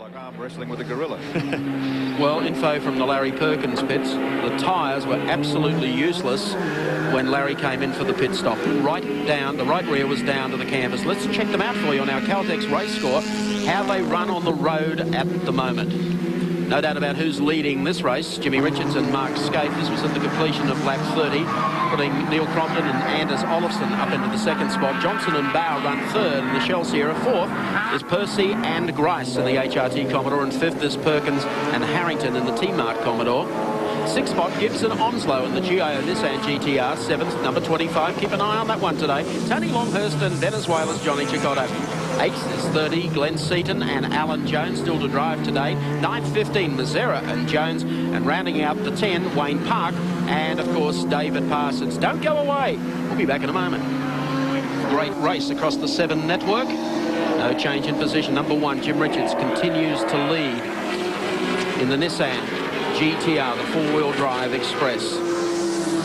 Like arm wrestling with a gorilla. Well, info from the Larry Perkins pits. The tyres were absolutely useless when Larry came in for the pit stop. Right down, the right rear was down to the canvas. Let's check them out for you on our Caltex race score, how they run on the road at the moment. No doubt about who's leading this race. Jimmy Richards and Mark Skaife. This was at the completion of lap 30, putting Neil Crompton and Anders Olofsson up into the second spot. Johnson and Bow run third, and the Shell Sierra fourth is Percy and Grice in the HRT Commodore, and fifth is Perkins and Harrington in the T-Mart Commodore. Sixth spot, Gibson Onslow in the GIO Nissan GTR. Seventh, number 25. Keep an eye on that one today. Tony Longhurst and Venezuela's Johnny Chicotto. Eighth is 30, Glenn Seaton and Alan Jones still to drive today. 9th, 15, Mazzara and Jones. And rounding out the 10, Wayne Park and, of course, David Parsons. Don't go away. We'll be back in a moment. Great race across the 7 network. No change in position. Number 1, Jim Richards continues to lead in the Nissan GTR, the four-wheel drive express,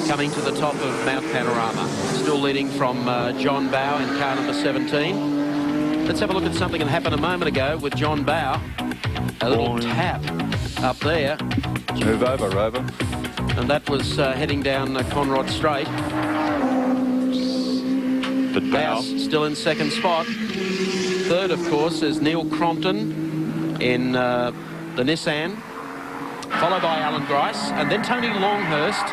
coming to the top of Mount Panorama. Still leading from John Bow in car number 17. Let's have a look at something that happened a moment ago with John Bow. A little tap up there. Move over, Rover. And that was heading down Conrod Straight. But Bow still in second spot. Third, of course, is Neil Crompton in the Nissan, followed by Alan Grice, and then Tony Longhurst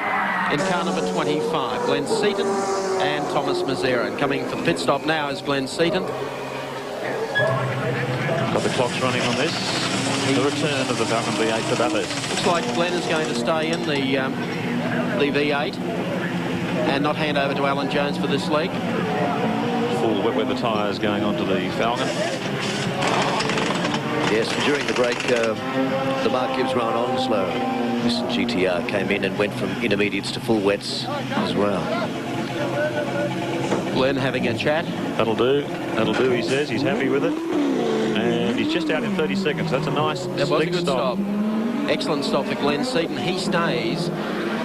in car number 25. Glenn Seaton and Thomas Mazzara. And coming for the pit stop now is Glenn Seaton. Got the clocks running on this. The return of the Falcon V8 to Bathurst. Looks like Glenn is going to stay in the V8 and not hand over to Alan Jones for this leg. Full wet weather tyres going on to the Falcon. Yes, and during the break, the Mark Gibbs Rowan Onslow, this GTR came in and went from intermediates to full wets as well. Glenn having a chat. That'll do. That'll do, he says. He's happy with it. And he's just out in 30 seconds. That's a nice, that was a good stop. Excellent stop for Glenn Seaton. He stays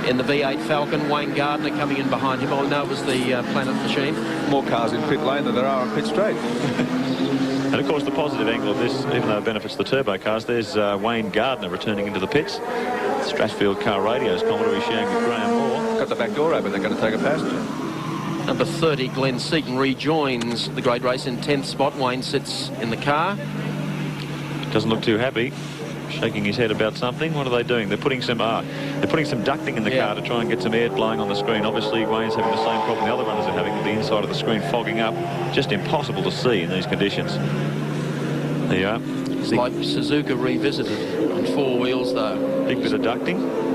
in the V8 Falcon. Wayne Gardner coming in behind him. Oh, no, it was the Planet machine. More cars in pit lane than there are on pit straight. And of course, the positive angle of this, even though it benefits the turbo cars, there's Wayne Gardner returning into the pits. Strathfield Car Radio's Commodore is sharing with Graham Moore. Got the back door open. They're going to take a passenger. Number 30, Glenn Seaton, rejoins the great race in 10th spot. Wayne sits in the car. Doesn't look too happy. Shaking his head about something. What are they doing? They're putting some ducting in the car to try and get some air blowing on the screen. Obviously, Wayne's having the same problem the other runners are having, with the inside of the screen fogging up. Just impossible to see in these conditions. There you are. It's like Suzuka revisited on 4 wheels, though. Big bit of ducting.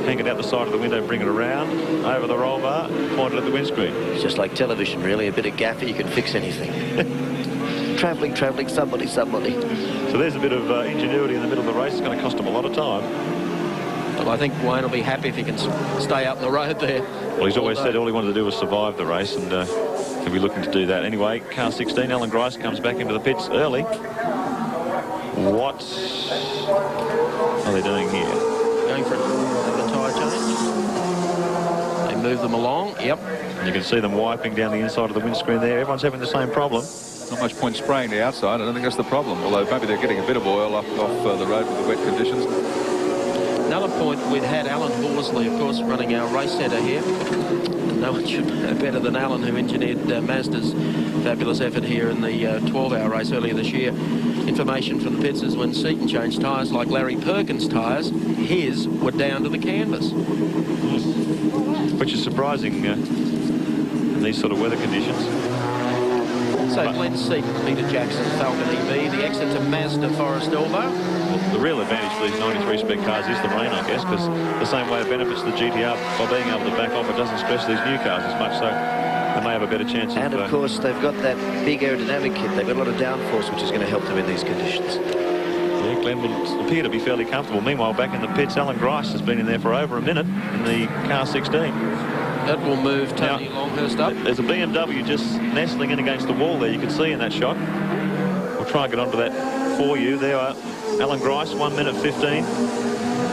Hang it out the side of the window, bring it around, over the roll bar, point it at the windscreen. It's just like television, really. A bit of gaffer, you can fix anything. Travelling, somebody. So there's a bit of ingenuity in the middle of the race. It's going to cost him a lot of time. Well, I think Wayne will be happy if he can stay up the road there. Well, he's always said all he wanted to do was survive the race, and he'll be looking to do that. Anyway, car 16, Alan Grice comes back into the pits early. What are they doing here? Going for a tyre change. They move them along. Yep. And you can see them wiping down the inside of the windscreen there. Everyone's having the same problem. Not much point spraying the outside. I don't think that's the problem. Although maybe they're getting a bit of oil off the road with the wet conditions. Another point, we'd had Alan Horsley, of course, running our race centre here. No one should know better than Alan, who engineered Mazda's fabulous effort here in the 12-hour race earlier this year. Information from the pits is when Seaton changed tyres, like Larry Perkins' tyres, his were down to the canvas. Which is surprising in these sort of weather conditions. So Glenn Seaton, Peter Jackson, Falcon EV, the exit to Mazda Forest Elbow. Well, the real advantage for these 93 spec cars is the rain, I guess, because the same way it benefits the GTR by being able to back off, it doesn't stress these new cars as much, so they may have a better chance and of course, they've got that big aerodynamic kit. They've got a lot of downforce, which is going to help them in these conditions. Yeah, Glenn will appear to be fairly comfortable. Meanwhile, back in the pits, Alan Grice has been in there for over a minute in the car 16. That will move Tony Longhurst up. There's a BMW just nestling in against the wall there, you can see in that shot. We'll try and get onto that for you. There are Alan Grice, 1 minute 15.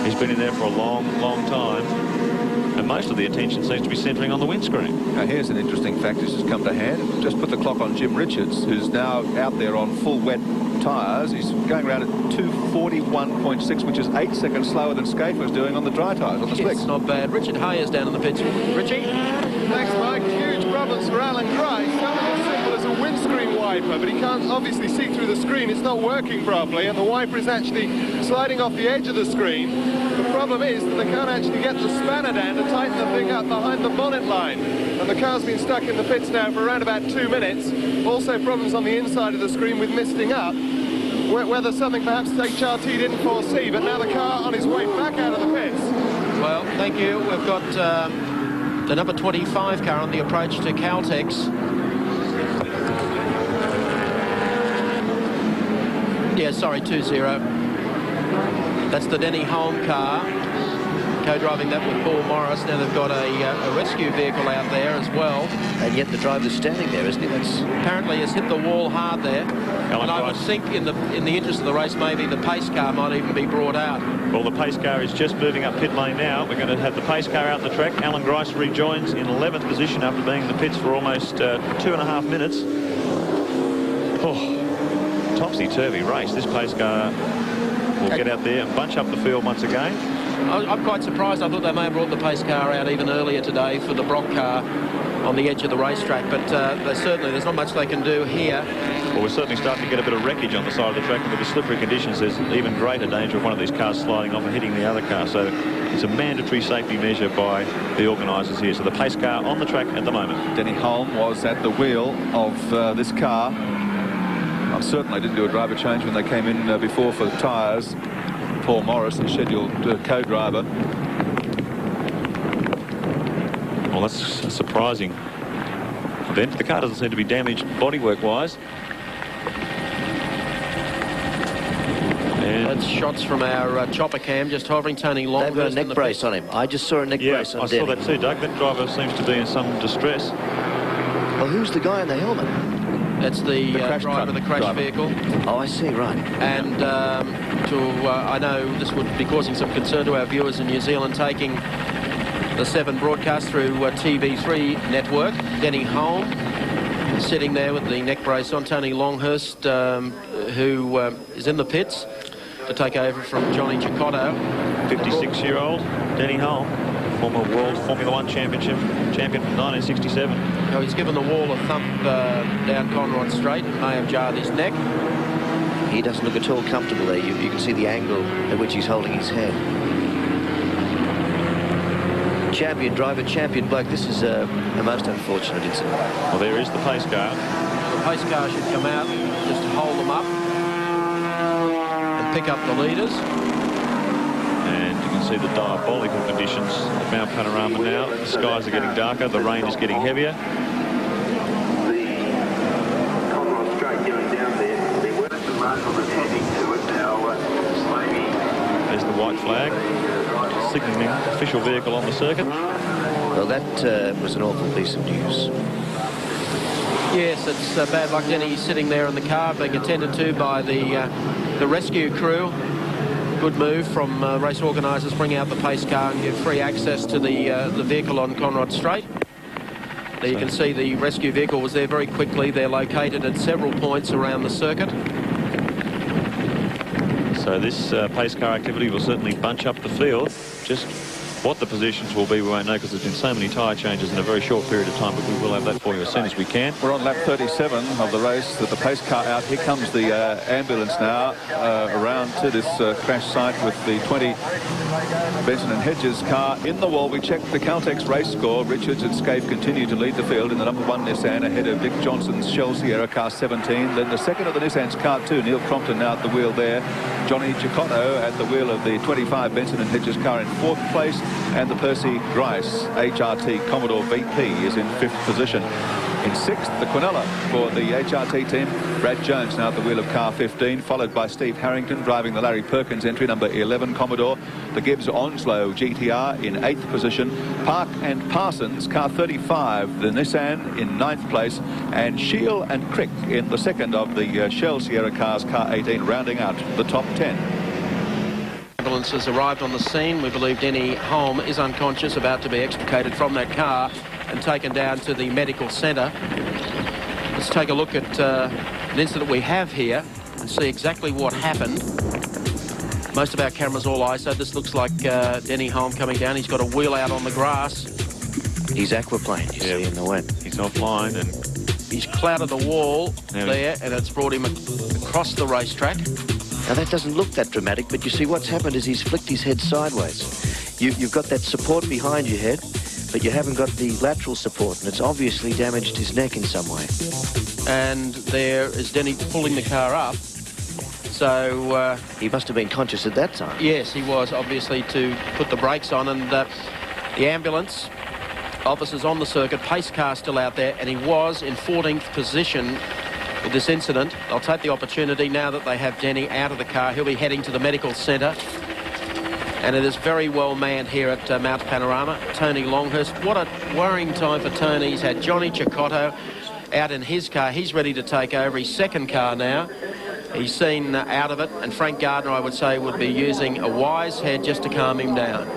He's been in there for a long time. And most of the attention seems to be centering on the windscreen. Now, here's an interesting fact that's just come to hand. Just put the clock on Jim Richards, who's now out there on full wet tyres. He's going around at 241.6, which is 8 seconds slower than Scaife was doing on the dry tyres, on the slicks. It's not bad. Richard Hayes down in the pits. Richie? Thanks, Mike. Huge problems for Alan Grice. Something as simple as a windscreen wiper, but he can't obviously see through the screen. It's not working properly, and the wiper is actually sliding off the edge of the screen. The problem is that they can't actually get the spanner down to tighten the thing up behind the bonnet line. And the car's been stuck in the pits now for around about 2 minutes. Also problems on the inside of the screen with misting up. Whether something perhaps HRT didn't foresee, but now the car on his way back out of the pits. Well, thank you. We've got the number 25 car on the approach to Caltex. Yeah, sorry, 2-0. That's the Denny Holm car, co-driving that with Paul Morris. Now they've got a rescue vehicle out there as well. And yet the driver's standing there, isn't he? That's... Apparently has hit the wall hard there. And I would think in the interest of the race, maybe the pace car might even be brought out. Well, the pace car is just moving up pit lane now. We're going to have the pace car out on the track. Alan Grice rejoins in 11th position after being in the pits for almost 2.5 minutes. Oh, topsy-turvy race. This pace car will get out there and bunch up the field once again. I'm quite surprised. I thought they may have brought the pace car out even earlier today for the Brock car on the edge of the racetrack, but there's not much they can do here. Well, we're certainly starting to get a bit of wreckage on the side of the track, and with the slippery conditions, there's even greater danger of one of these cars sliding off and hitting the other car. So it's a mandatory safety measure by the organisers here. So the pace car on the track at the moment. Denny Holm was at the wheel of this car. I'm certain they didn't do a driver change when they came in before for the tyres. Paul Morris, the scheduled co-driver. Well, that's a surprising event. The car doesn't seem to be damaged bodywork-wise. And that's shots from our chopper cam, just hovering. Tony Long. They've got a neck brace on him. I just saw a neck brace on I saw that too, Doug. That driver seems to be in some distress. Well, who's the guy in the helmet? That's the driver of the crash vehicle. Oh, I see, right. And I know this would be causing some concern to our viewers in New Zealand, taking the 7 broadcast through TV3 network. Denny Holm sitting there with the neck brace on. Tony Longhurst, who is in the pits to take over from Johnny Cicotto. 56-year-old Denny Holm, former World Formula One champion from 1967. So he's given the wall a thump down Conrod Straight and may have jarred his neck. He doesn't look at all comfortable there. You can see the angle at which he's holding his head. Champion driver, champion bloke. This is a most unfortunate incident. Well, there is the pace car. The pace car should come out just to hold them up and pick up the leaders. And you can see the diabolical conditions at Mount Panorama now. The skies are getting darker, the rain is getting heavier. The Conrod Straight going down there, there were some marshals attending to it now. Maybe there's the white flag, signalling official vehicle on the circuit. Well, that was an awful piece of news. Yes, it's bad luck. Denny sitting there in the car being attended to by the rescue crew. Good move from race organisers, bring out the pace car and give free access to the vehicle on Conrod Straight. There you can see the rescue vehicle was there very quickly. They're located at several points around the circuit. So this pace car activity will certainly bunch up the field. Just what the positions will be, we won't know because there's been so many tyre changes in a very short period of time, but we will have that for you as soon as we can. We're on lap 37 of the race with the pace car out. Here comes the ambulance now around to this crash site with the 20 Benson and Hedges car in the wall. We checked the Caltex race score. Richards and Scaife continue to lead the field in the number 1 Nissan ahead of Dick Johnson's Shell Sierra car 17. Then the second of the Nissan's car 2, Neil Crompton now at the wheel there. Johnny Cicotto at the wheel of the 25 Benson and Hedges car in 4th place. And the Percy Grice HRT Commodore VP is in 5th position. In 6th, the Quinella for the HRT team. Brad Jones now at the wheel of car 15, followed by Steve Harrington driving the Larry Perkins entry, number 11 Commodore. The Gibbs Onslow GTR in 8th position. Park and Parsons, car 35, the Nissan in 9th place. And Shield and Crick in the second of the Shell Sierra cars, car 18, rounding out the top 10. Ambulance has arrived on the scene. We believe Denny Holm is unconscious, about to be extricated from that car and taken down to the medical centre. Let's take a look at an incident we have here. and see exactly what happened. Most of our cameras all ISO. This looks like Denny Holm coming down. He's got a wheel out on the grass. He's aquaplaned, you see, in the wet. He's offline and He's clouded the wall there, and it's brought him across the racetrack. Now that doesn't look that dramatic, but you see what's happened is he's flicked his head sideways. You've got that support behind your head, but you haven't got the lateral support, and it's obviously damaged his neck in some way. And there is Denny pulling the car up. So he must have been conscious at that time. yes, he was, obviously, to put the brakes on, and the ambulance officers on the circuit, pace car still out there, and he was in 14th position with this incident. They'll take the opportunity now that they have Denny out of the car. He'll be heading to the medical centre, and it is very well manned here at Mount Panorama. Tony Longhurst, what a worrying time for Tony. He's had Johnny Cicotto out in his car. He's ready to take over his second car now. He's seen out of it, and Frank Gardner, I would say, would be using a wise head just to calm him down.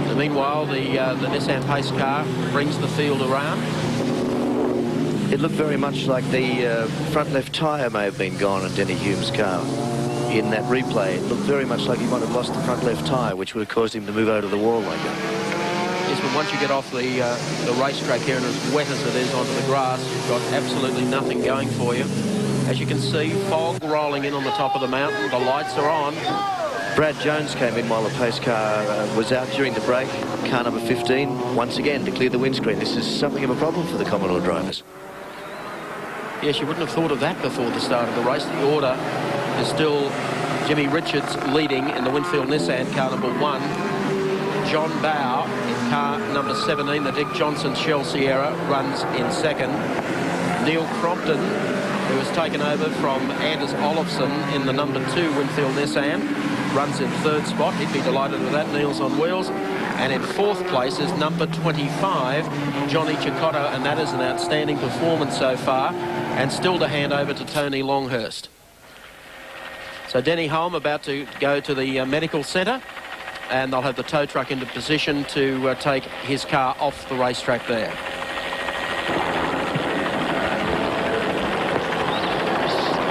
So meanwhile, the Nissan pace car brings the field around. It looked very much like the front left tyre may have been gone on Denny Hume's car. In that replay, it looked very much like he might have lost the front left tyre, which would have caused him to move over to the wall like that. Yes, but once you get off the racetrack here, and as wet as it is onto the grass, you've got absolutely nothing going for you. As you can see, fog rolling in on the top of the mountain. The lights are on. Brad Jones came in while the pace car was out during the break. Car number 15, once again, to clear the windscreen. This is something of a problem for the Commodore drivers. Yes, you wouldn't have thought of that before the start of the race. The order is still Jimmy Richards leading in the Winfield Nissan, car number 1. John Bow in car number 17, the Dick Johnson Shell Sierra, runs in second. Neil Crompton, who has taken over from Anders Olofsson in the number 2 Winfield Nissan, runs in third spot. He'd be delighted with that. Neil's on wheels. And in fourth place is number 25, Johnny Cicotto, and that is an outstanding performance so far, and still to hand over to Tony Longhurst. So Denny Holm about to go to the medical centre, and they'll have the tow truck into position to take his car off the racetrack there.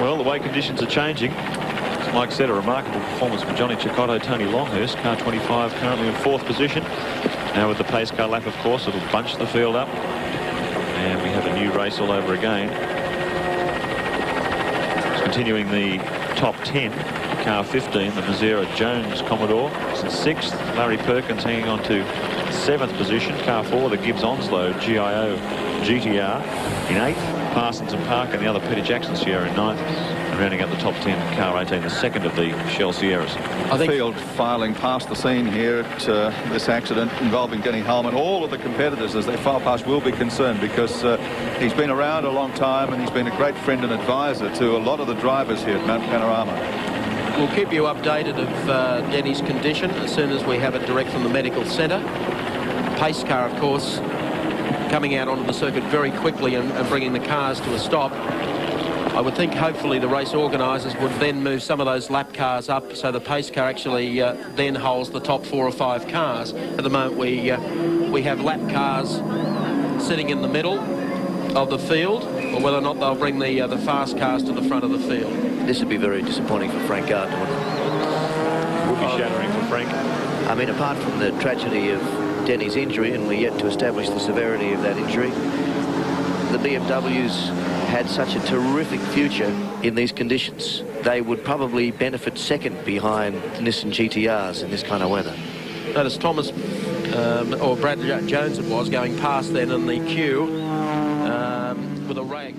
Well, the way conditions are changing, as Mike said, a remarkable performance from Johnny Cicotto, Tony Longhurst, car 25 currently in 4th position. Now with the pace car lap, of course, it'll bunch the field up, and we have a new race all over again. It's continuing the top 10. Car 15, the Mazzara Jones Commodore, is in 6th. Larry Perkins hanging on to 7th position. Car 4, the Gibbs Onslow GIO GTR in 8th. Parsons and Park and the other Peter Jackson Sierra in 9th. And rounding out the top 10, car 18, the second of the Shell Sierras. I think field filing past the scene here at this accident involving Denny Holm, and all of the competitors as they file past will be concerned, because he's been around a long time and he's been a great friend and advisor to a lot of the drivers here at Mount Panorama. We'll keep you updated of Denny's condition as soon as we have it direct from the medical centre. Pace car, of course, coming out onto the circuit very quickly and bringing the cars to a stop. I would think hopefully the race organisers would then move some of those lap cars up, so the pace car actually then holds the top 4 or 5 cars. At the moment we have lap cars sitting in the middle of the field, or whether or not they'll bring the fast cars to the front of the field. This would be very disappointing for Frank Gardner. It would be shattering for Frank. I mean, apart from the tragedy of Denny's injury, and we're yet to establish the severity of that injury, the BMWs had such a terrific future in these conditions. They would probably benefit second behind the Nissan GTRs in this kind of weather. Notice Thomas, or Brad Jones it was, going past then in the queue with a rag.